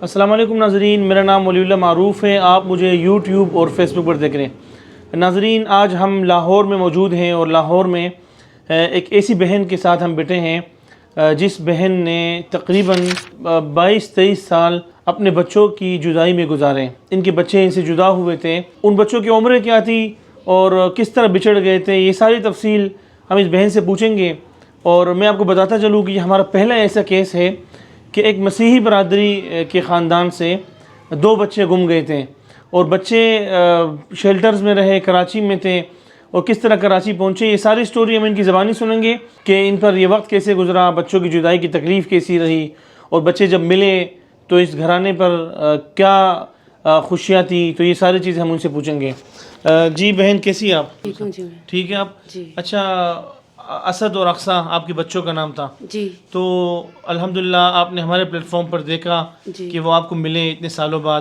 السلام علیکم ناظرین، میرا نام ولی اللہ معروف ہے. آپ مجھے یوٹیوب اور فیس بک پر دیکھ رہے ہیں. ناظرین، آج ہم لاہور میں موجود ہیں اور لاہور میں ایک ایسی بہن کے ساتھ ہم بیٹھے ہیں جس بہن نے تقریباً 22-23 سال اپنے بچوں کی جدائی میں گزارے. ان کے بچے ان سے جدا ہوئے تھے. ان بچوں کی عمریں کیا تھی اور کس طرح بچھڑ گئے تھے، یہ ساری تفصیل ہم اس بہن سے پوچھیں گے. اور میں آپ کو بتاتا چلوں کہ یہ ہمارا پہلا ایسا کیس ہے کہ ایک مسیحی برادری کے خاندان سے 2 بچے گم گئے تھے اور بچے شیلٹرز میں رہے، کراچی میں تھے اور کس طرح کراچی پہنچے. یہ ساری سٹوری ہم ان کی زبانی سنیں گے کہ ان پر یہ وقت کیسے گزرا، بچوں کی جدائی کی تکلیف کیسی رہی اور بچے جب ملے تو اس گھرانے پر کیا خوشیاں تھی. تو یہ ساری چیزیں ہم ان سے پوچھیں گے. جی بہن، کیسی ہیں آپ؟ ٹھیک ہوں جی. ٹھیک ہے آپ؟ جی. اچھا، اسد اور اقصیٰ آپ کے بچوں کا نام تھا. جی. تو الحمدللہ آپ نے ہمارے پلیٹ فارم پر دیکھا جی. کہ وہ آپ کو ملے اتنے سالوں بعد.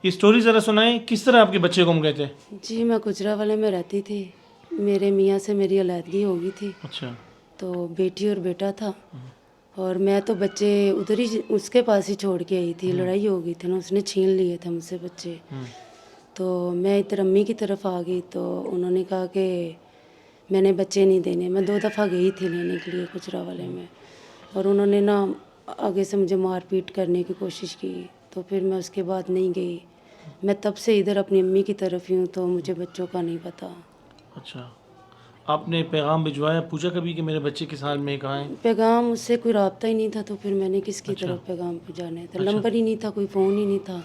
یہ سٹوری ذرا سنائیں، کس طرح آپ کے بچے گم گئے تھے؟ جی، میں گجرانوالے میں رہتی تھی. میرے میاں سے میری علیحدگی ہو گئی تھی. اچھا. تو بیٹی اور بیٹا تھا اور میں تو بچے ادھر ہی اس کے پاس ہی چھوڑ کے آئی تھی. لڑائی ہو گئی تھی نا، اس نے چھین لیے تھے مجھ سے بچے. تو میں ادھر امی کی طرف آ گئی تو انہوں نے کہا کہ میں نے بچے نہیں دینے. میں 2 دفعہ گئی تھی لینے کے لیے گجرانوالے میں، اور انہوں نے نا آگے سے مجھے مار پیٹ کرنے کی کوشش کی. تو پھر میں اس کے بعد نہیں گئی. میں تب سے ادھر اپنی امی کی طرف ہی ہوں، تو مجھے بچوں کا نہیں پتہ. اچھا، آپ نے پیغام بھجوایا، پوچھا کبھی کہ میرے بچے کس حال میں کہاں ہیں؟ پیغام اس سے کوئی رابطہ ہی نہیں تھا، تو پھر میں نے کس کی طرف پیغام پہنچانے تھا. نمبر ہی نہیں تھا، کوئی فون ہی نہیں تھا.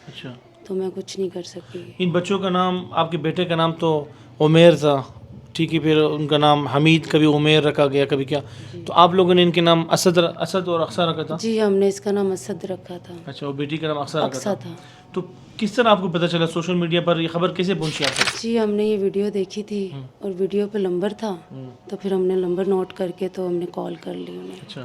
اچھا، تو میں کچھ نہیں کر سکی. ان بچوں کا نام، آپ کے بیٹے کا نام تو عمیر تھا، ٹھیک ہے، پھر ان کا نام حمید، کبھی عمیر رکھا گیا، کبھی کیا. تو آپ لوگوں نے ان کے نام اسد اور اقصیٰ رکھا تھا؟ جی، ہم نے اس کا نام اسد رکھا تھا. اچھا، اور بیٹی کا نام اقصیٰ رکھا اقصیٰ تھا. تھا. تو کس طرح آپ کو پتہ چلا سوشل میڈیا پر، یہ خبر کیسے پہنچی آپ تک؟ جی، ہم نے یہ ویڈیو دیکھی تھی اور ویڈیو پہ نمبر تھا، تو پھر ہم نے نمبر نوٹ کر کے تو ہم نے کال کر لی انہیں. اچھا،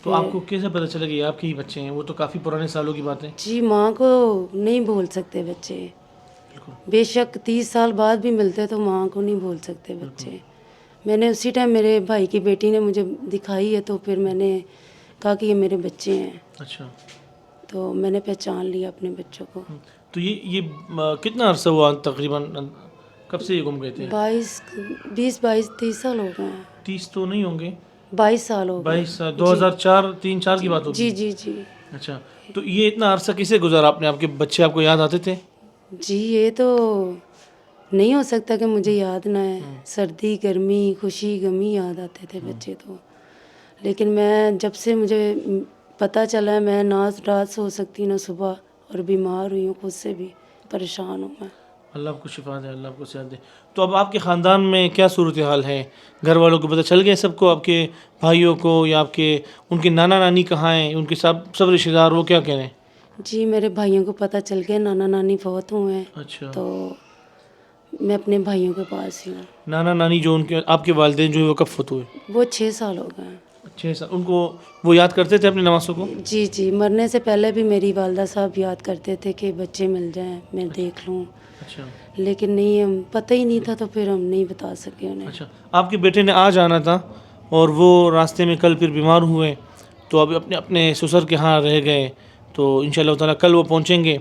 تو آپ کو کیسے پتہ چلا کہ یہ آپ کے ہی بچے ہیں؟ وہ تو کافی پرانے سالوں کی بات ہے. جی، ماں کو نہیں بھول سکتے بچے. بے شک 30 سال بعد بھی ملتے تو ماں کو نہیں بھول سکتے بچے. میں نے اسی ٹائم میرے بھائی کی بیٹی نے مجھے دکھائی ہے، تو پھر میں نے کہا کہ یہ میرے بچے ہیں. اچھا، تو میں نے پہچان لیا اپنے بچوں کو. تو یہ کتنا عرصہ ہوا تقریباً، کب سے یہ گم گئے تھے؟ 20-22-30 سال ہو گئے ہیں. 30 تو نہیں ہوں گے، 22 سال ہو گئے. 22 2004 کی بات ہوگی. جی جی جی. اچھا، تو یہ اتنا عرصہ کیسے گزارا آپ نے؟ آپ کے بچے آپ کو یاد آتے تھے؟ جی، یہ تو نہیں ہو سکتا کہ مجھے یاد نہ ہے. سردی گرمی خوشی غمی یاد آتے تھے بچے تو. لیکن میں جب سے مجھے پتہ چلا، میں نہ رات سو سکتی نہ صبح، اور بیمار ہوئی ہوں، خود سے بھی پریشان ہوں میں. اللہ آپ کو شفا دے، اللہ آپ کو صحت دے. تو اب آپ کے خاندان میں کیا صورتحال ہے؟ گھر والوں کو پتہ چل گیا سب کو، آپ کے بھائیوں کو، یا آپ کے ان کے نانا نانی کہاں ہیں، ان کے سب رشتہ دار وہ کیا کہہ رہے ہیں؟ جی، میرے بھائیوں کو پتہ چل گیا، نانا نانی فوت ہوئے ہیں. اچھا، تو میں اپنے بھائیوں کے پاس ہی ہوں. نانا نانی جو ان کے آپ کے والدین جو ہے وہ کب فوت ہوئے؟ وہ 6 سال ہو گئے ہیں. 6 سال. ان کو وہ یاد کرتے تھے اپنے نواسوں کو؟ جی جی، مرنے سے پہلے بھی میری والدہ صاحب یاد کرتے تھے کہ بچے مل جائیں، میں دیکھ لوں. اچھا، لیکن نہیں، ہم پتہ ہی نہیں تھا، تو پھر ہم نہیں بتا سکے انہیں. اچھا، آپ کے بیٹے نے آج آنا تھا اور وہ راستے میں کل پھر بیمار ہوئے، تو اب اپنے سسر کے ہاں رہ گئے. تو انشاءاللہ تعالیٰ کل وہ پہنچیں گے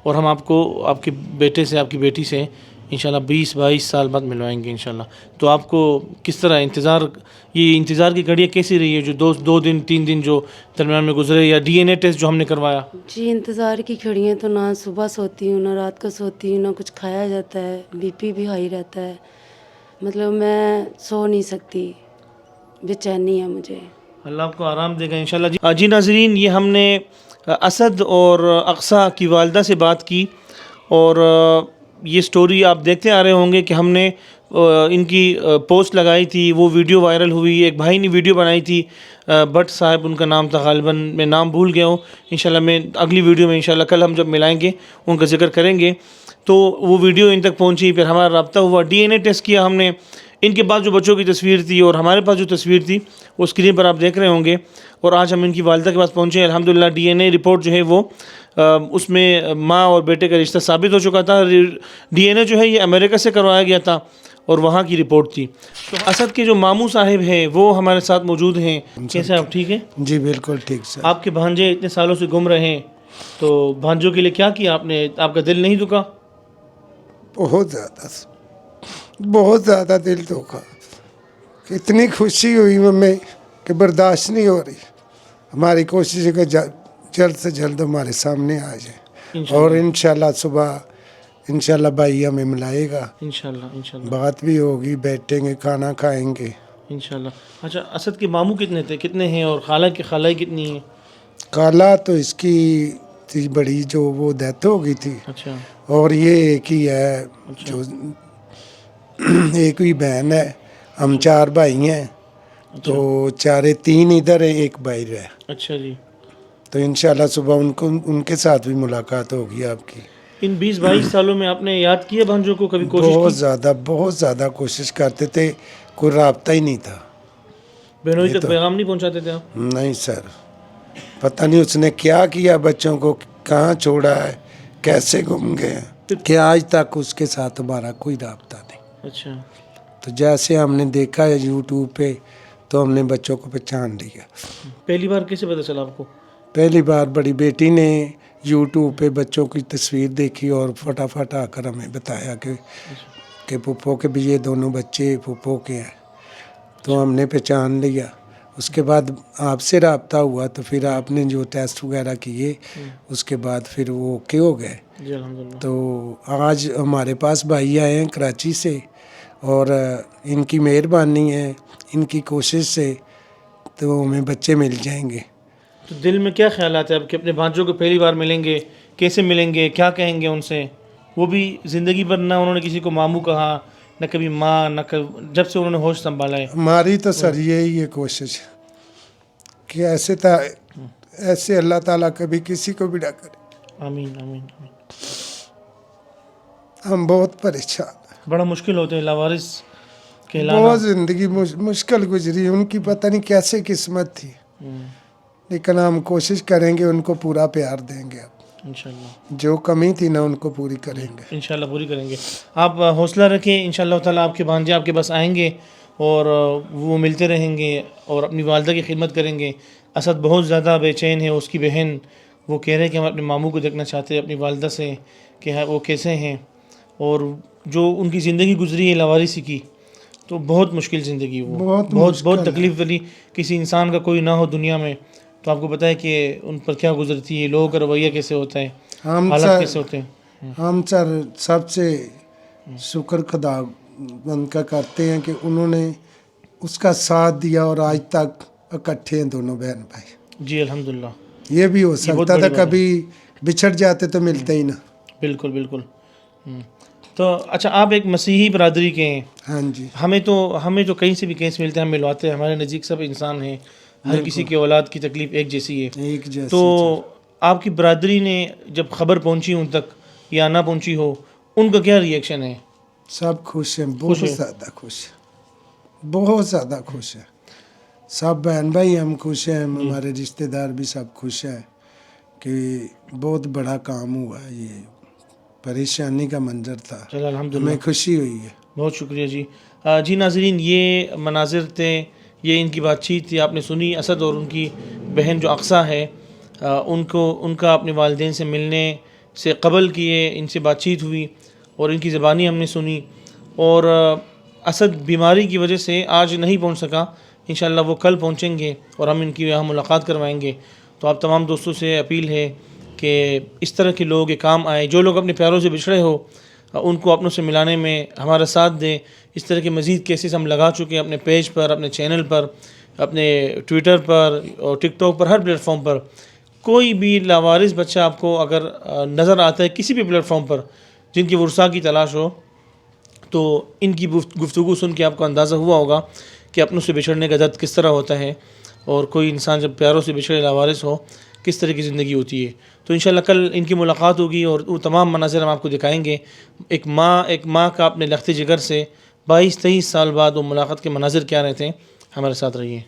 اور ہم آپ کو آپ کے بیٹے سے، آپ کی بیٹی سے انشاءاللہ 20-22 سال بعد ملوائیں گے انشاءاللہ. تو آپ کو کس طرح یہ انتظار کی گھڑیاں کیسی رہی ہے، جو 2-3 دن جو درمیان میں گزرے، یا ڈی این اے ٹیسٹ جو ہم نے کروایا؟ جی، انتظار کی گھڑیاں تو نہ صبح سوتی ہوں، نہ رات کو سوتی ہوں، نہ کچھ کھایا جاتا ہے. بی پی بھی ہائی رہتا ہے. مطلب میں سو نہیں سکتی، بے چینی ہے مجھے. اللہ آپ کو آرام دے گا انشاءاللہ. جی ناظرین، یہ ہم نے اسد اور اقصیٰ کی والدہ سے بات کی، اور یہ سٹوری آپ دیکھتے آ رہے ہوں گے کہ ہم نے ان کی پوسٹ لگائی تھی، وہ ویڈیو وائرل ہوئی. ایک بھائی نے ویڈیو بنائی تھی، بٹ صاحب ان کا نام تھا، غالباً میں نام بھول گیا ہوں. انشاءاللہ میں اگلی ویڈیو میں انشاءاللہ کل ہم جب ملائیں گے ان کا ذکر کریں گے. تو وہ ویڈیو ان تک پہنچی، پھر ہمارا رابطہ ہوا، ڈی این اے ٹیسٹ کیا ہم نے. ان کے پاس جو بچوں کی تصویر تھی اور ہمارے پاس جو تصویر تھی وہ اسکرین پر آپ دیکھ رہے ہوں گے. اور آج ہم ان کی والدہ کے پاس پہنچے. الحمدللہ ڈی این اے رپورٹ جو ہے وہ اس میں ماں اور بیٹے کا رشتہ ثابت ہو چکا تھا. ڈی این اے جو ہے یہ امریکہ سے کروایا گیا تھا اور وہاں کی رپورٹ تھی. تو اسد کے جو ماموں صاحب ہیں وہ ہمارے ساتھ موجود ہیں. کیسے آپ ٹھیک ہیں؟ جی بالکل ٹھیک سر. آپ کے بھانجے اتنے سالوں سے گم رہے ہیں، تو بھانجوں کے لیے کیا کیا آپ نے؟ آپ کا دل نہیں دکھا؟ بہت زیادہ دل دکھا. اتنی خوشی ہوئی ہمیں کہ برداشت نہیں ہو رہی. ہماری کوشش ہے کہ جلد سے جلد ہمارے سامنے آ جائے اور انشاءاللہ صبح انشاءاللہ بھائی ہمیں ملائے گا. انشاءاللہ بات بھی ہوگی, بیٹھیں گے, کھانا کھائیں گے انشاءاللہ. اچھا اسد کے ماموں کتنے تھے, کتنے ہیں؟ اور خالہ کی خالہ کتنی ہیں؟ خالہ تو اس کی تھی بڑی, جو وہ ڈیتھ ہو گئی تھی, اچھا اور یہ ایک ہی ہے جو ایک ہی بہن ہے. ہم 4 بھائی ہیں, تو 3 ادھر ہے, ایک باہر ہے. اچھا جی. تو انشاءاللہ صبح ان کے ساتھ بھی ملاقات ہوگی آپ کی. ان 20-22 سالوں میں آپ نے یاد کیا بھانجوں کو؟ کبھی کوشش کی؟ بہت زیادہ کوشش کرتے تھے, کوئی رابطہ ہی نہیں تھا. بہنوئی تک پیغام نہیں پہنچاتے تھے آپ؟ نہیں سر, پتہ نہیں اس نے کیا کیا بچوں کو, کہاں چھوڑا ہے, کیسے گم گئے ہیں, کہ آج تک اس کے ساتھ ہمارا کوئی رابطہ نہیں. اچھا. تو جیسے ہم نے دیکھا ہے یوٹیوب پہ, تو ہم نے بچوں کو پہچان لیا. پہلی بار کیسے پتہ چلا آپ کو؟ پہلی بار بڑی بیٹی نے یوٹیوب پہ بچوں کی تصویر دیکھی اور فٹافٹ آ کر ہمیں بتایا کہ پھپھو کے بھی یہ دونوں بچے پھپھو کے ہیں. تو ہم نے پہچان لیا. اس کے بعد آپ سے رابطہ ہوا, تو پھر آپ نے جو ٹیسٹ وغیرہ کیے, اس کے بعد پھر وہ اوکے ہو گئے. جی الحمدللہ. تو آج ہمارے پاس بھائی آئے ہیں کراچی سے, اور ان کی مہربانی ہے, ان کی کوشش سے تو ہمیں بچے مل جائیں گے. تو دل میں کیا خیالات ہیں اب کہ اپنے بھانجوں کو پہلی بار ملیں گے؟ کیسے ملیں گے, کیا کہیں گے ان سے؟ وہ بھی زندگی بھر نہ انہوں نے کسی کو ماموں کہا, نہ کبھی ماں, نہ جب سے انہوں نے ہوش سنبھالا ہے. ہماری تو سر یہی ہے کوشش کہ ایسے اللہ تعالیٰ کبھی کسی کو بھی نہ کرے. آمین آمین آمین. ہم بہت پریشان ہیں, بڑا مشکل ہوتے ہیں لاوارث کہلانا. بہت زندگی مشکل گزری. ان کی پتہ نہیں کیسے قسمت تھی, لیکن ہم کوشش کریں گے, ان کو پورا پیار دیں گے. انشاءاللہ جو کمی تھی نا, ان کو پوری کریں گے. انشاءاللہ پوری کریں گے. آپ حوصلہ رکھیں, انشاءاللہ تعالیٰ آپ کے بھانجے آپ کے پاس آئیں گے, اور وہ ملتے رہیں گے اور اپنی والدہ کی خدمت کریں گے. اسد بہت زیادہ بے چین ہے. اس کی بہن وہ کہہ رہے ہیں کہ ہم اپنے ماموں کو دیکھنا چاہتے ہیں, اپنی والدہ سے, کہ وہ کیسے ہیں. اور جو ان کی زندگی گزری ہے لاوارثی کی, تو بہت مشکل زندگی, وہ بہت تکلیف والی. کسی انسان کا کوئی نہ ہو دنیا میں, تو آپ کو پتہ ہے کہ ان پر کیا گزرتی ہے, لوگوں کا رویہ کیسے ہوتا ہے, حالات کیسے ہوتے ہیں. ہم سر سب سے شکر خدا بند کا کرتے ہیں کہ انہوں نے اس کا ساتھ دیا, اور آج تک اکٹھے ہیں دونوں بہن بھائی. جی الحمدللہ. یہ بھی ہو سکتا تھا کبھی بچھڑ جاتے تو ملتے ہی نہ. بالکل بالکل. تو اچھا, آپ ایک مسیحی برادری کے ہیں. ہاں جی. ہمیں تو کہیں سے بھی کیس ملتے ہیں, ہم ملواتے ہیں. ہمارے نزدیک سب انسان ہیں, ہر کسی کی اولاد کی تکلیف ایک جیسی ہے. تو آپ کی برادری نے جب خبر پہنچی ان تک یا نہ پہنچی ہو, ان کا کیا ری ایکشن ہے؟ سب خوش ہیں, بہت زیادہ خوش ہیں, بہت زیادہ خوش ہیں. سب بہن بھائی ہم خوش ہیں, ہمارے رشتہ دار بھی سب خوش ہیں کہ بہت بڑا کام ہوا. یہ پریشانی کا منظر تھا, ہمیں خوشی ہوئی ہے. بہت شکریہ جی. جی ناظرین, یہ مناظر تھے, یہ ان کی بات چیت تھی, آپ نے سنی. اسد اور ان کی بہن جو اقصیٰ ہے, ان کا اپنے والدین سے ملنے سے قبل کیے ان سے بات چیت ہوئی, اور ان کی زبانی ہم نے سنی. اور اسد بیماری کی وجہ سے آج نہیں پہنچ سکا. انشاءاللہ وہ کل پہنچیں گے اور ہم ان کی یہاں ملاقات کروائیں گے. تو آپ تمام دوستوں سے اپیل ہے کہ اس طرح کے لوگ کام آئیں. جو لوگ اپنے پیاروں سے بچھڑے ہو, ان کو اپنوں سے ملانے میں ہمارا ساتھ دیں. اس طرح کے مزید کیسز ہم لگا چکے ہیں اپنے پیج پر, اپنے چینل پر, اپنے ٹویٹر پر اور ٹک ٹاک پر, ہر پلیٹ فارم پر. کوئی بھی لاوارث بچہ آپ کو اگر نظر آتا ہے کسی بھی پلیٹ فارم پر جن کی ورثاء کی تلاش ہو, تو ان کی گفتگو سن کے آپ کو اندازہ ہوا ہوگا کہ اپنوں سے بچھڑنے کا درد کس طرح ہوتا ہے, اور کوئی انسان جب پیاروں سے بچھڑے لاوارث ہو کس طرح کی زندگی ہوتی ہے. تو انشاءاللہ کل ان کی ملاقات ہوگی اور وہ تمام مناظر ہم آپ کو دکھائیں گے. ایک ماں کا اپنے لخت جگر سے 22-23 سال بعد وہ ملاقات کے مناظر کیا رہتے ہیں. ہمارے ساتھ رہیے.